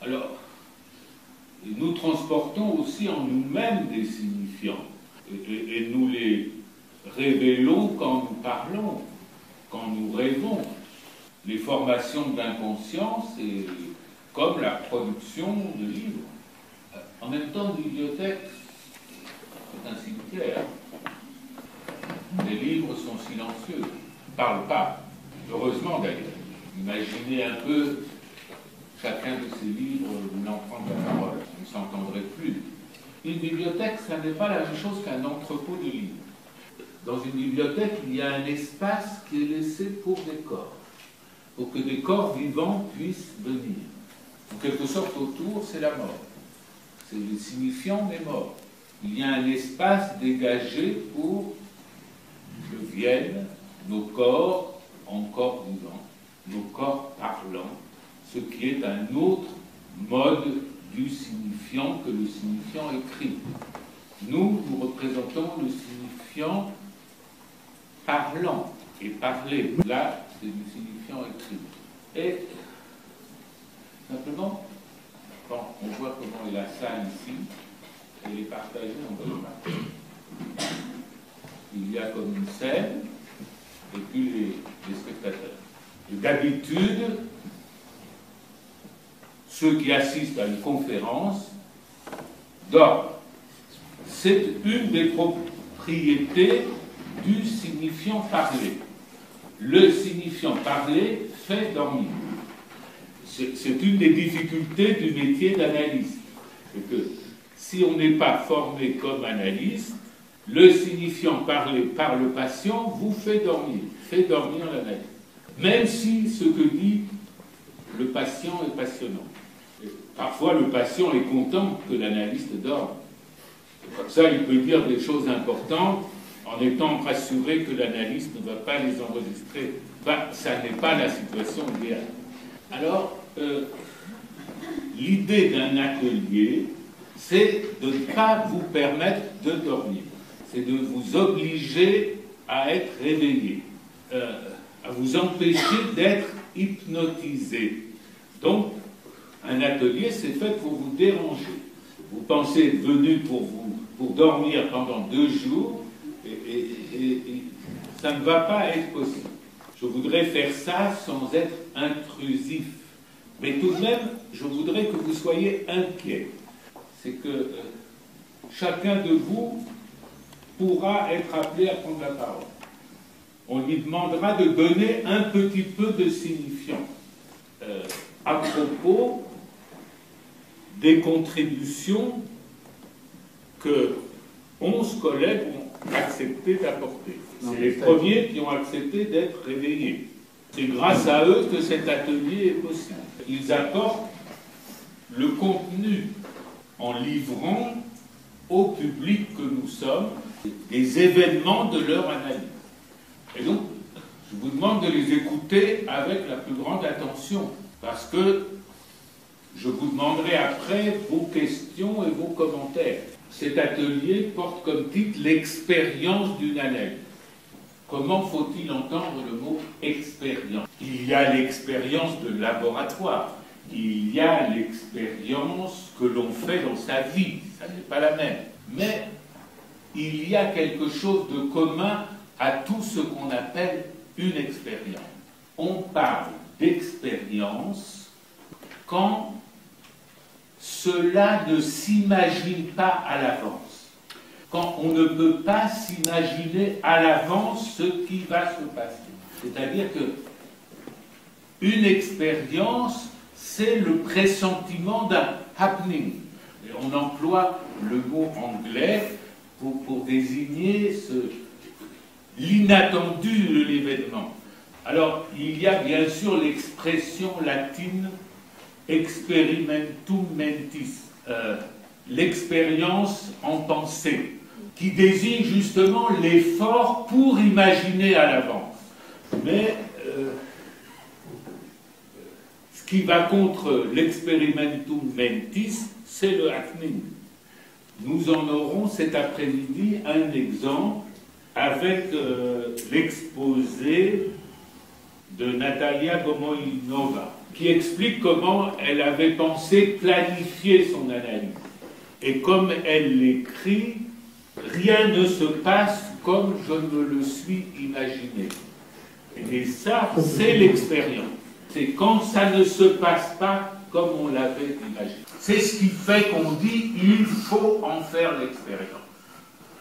Alors, nous transportons aussi en nous-mêmes des signifiants, et nous les révélons quand nous parlons, quand nous rêvons. Les formations de l'inconscient, c'est comme la production de livres. En même temps, une bibliothèque, c'est un cimetière. Les livres sont silencieux, ne parlent pas. Heureusement d'ailleurs. Imaginez un peu chacun de ces livres voulant prendre la parole. On ne s'entendrait plus. Une bibliothèque, ça n'est pas la même chose qu'un entrepôt de livres. Dans une bibliothèque, il y a un espace qui est laissé pour des corps, pour que des corps vivants puissent venir. En quelque sorte, autour, c'est la mort. C'est le signifiant des morts. Il y a un espace dégagé pour que viennent nos corps encore vivants, nos corps parlants, ce qui est un autre mode du signifiant que le signifiant écrit. Nous représentons le signifiant parlant et parlé. Là, c'est du signifiant écrit. Et simplement, quand on voit comment est la salle ici, elle est partagée en deux parties. Il y a comme une scène, et puis les spectateurs. Et d'habitude, ceux qui assistent à une conférence dorment. C'est une des propriétés du signifiant parlé. Le signifiant parlé fait dormir. C'est une des difficultés du métier d'analyste. C'est que si on n'est pas formé comme analyste, le signifiant parlé par le patient vous fait dormir l'analyste. Même si ce que dit le patient est passionnant. Et parfois, le patient est content que l'analyste dorme. Comme ça, il peut dire des choses importantes en étant rassuré que l'analyste ne va pas les enregistrer. Ça n'est pas la situation idéale. Alors, l'idée d'un atelier, c'est de ne pas vous permettre de dormir. C'est de vous obliger à être réveillé, à vous empêcher d'être hypnotisé. Donc, un atelier, c'est fait pour vous déranger. Vous pensez être venu pour dormir pendant 2 jours, et ça ne va pas être possible. Je voudrais faire ça sans être intrusif. Mais tout de même, je voudrais que vous soyez inquiet. C'est que chacun de vous pourra être appelé à prendre la parole. On lui demandera de donner un petit peu de signifiant à propos des contributions que 11 collègues ont accepté d'apporter. C'est les premiers qui ont accepté d'être réveillés. C'est grâce à eux que cet atelier est possible. Ils apportent le contenu en livrant au public que nous sommes des événements de leur analyse. Et donc, je vous demande de les écouter avec la plus grande attention, parce que je vous demanderai après vos questions et vos commentaires. Cet atelier porte comme titre « L'expérience d'une analyse ». Comment faut-il entendre le mot « expérience » ? Il y a l'expérience de laboratoire, il y a l'expérience que l'on fait dans sa vie, ça n'est pas la même. Mais il y a quelque chose de commun à tout ce qu'on appelle une expérience. On parle d'expérience quand cela ne s'imagine pas à l'avance. Quand on ne peut pas s'imaginer à l'avance ce qui va se passer. C'est-à-dire que une expérience, c'est le pressentiment d'un happening. Et on emploie le mot anglais pour désigner l'inattendu de l'événement. Alors, il y a bien sûr l'expression latine experimentum mentis, l'expérience en pensée, qui désigne justement l'effort pour imaginer à l'avance. Mais ce qui va contre l'experimentum mentis, c'est le happening. Nous en aurons cet après-midi un exemple avec l'exposé de Natalia Gomoinova. qui explique comment elle avait pensé planifier son analyse. Et comme elle l'écrit, rien ne se passe comme je me le suis imaginé. Et ça, c'est l'expérience. C'est quand ça ne se passe pas comme on l'avait imaginé. C'est ce qui fait qu'on dit il faut en faire l'expérience.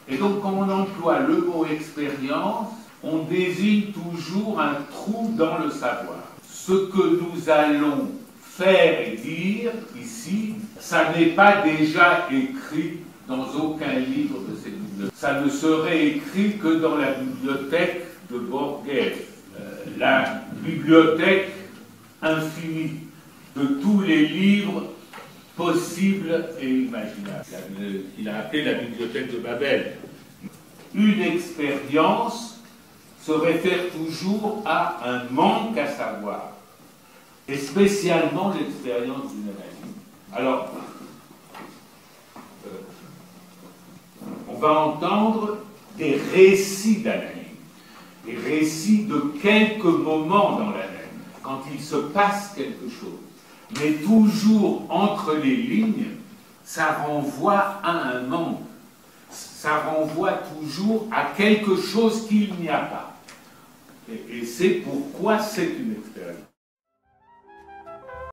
Et donc, quand on emploie le mot expérience, on désigne toujours un trou dans le savoir. Ce que nous allons faire et dire ici, ça n'est pas déjà écrit dans aucun livre de cette bibliothèque. Ça ne serait écrit que dans la bibliothèque de Borges, la bibliothèque infinie de tous les livres possibles et imaginables. Il a appelé la bibliothèque de Babel. Une expérience se réfère toujours à un manque à savoir, et spécialement l'expérience d'une analyse. Alors, on va entendre des récits d'analyse, des récits de quelques moments dans l'analyse, quand il se passe quelque chose. Mais toujours entre les lignes, ça renvoie à un manque. Ça renvoie toujours à quelque chose qu'il n'y a pas. Et c'est pourquoi c'est une expérience.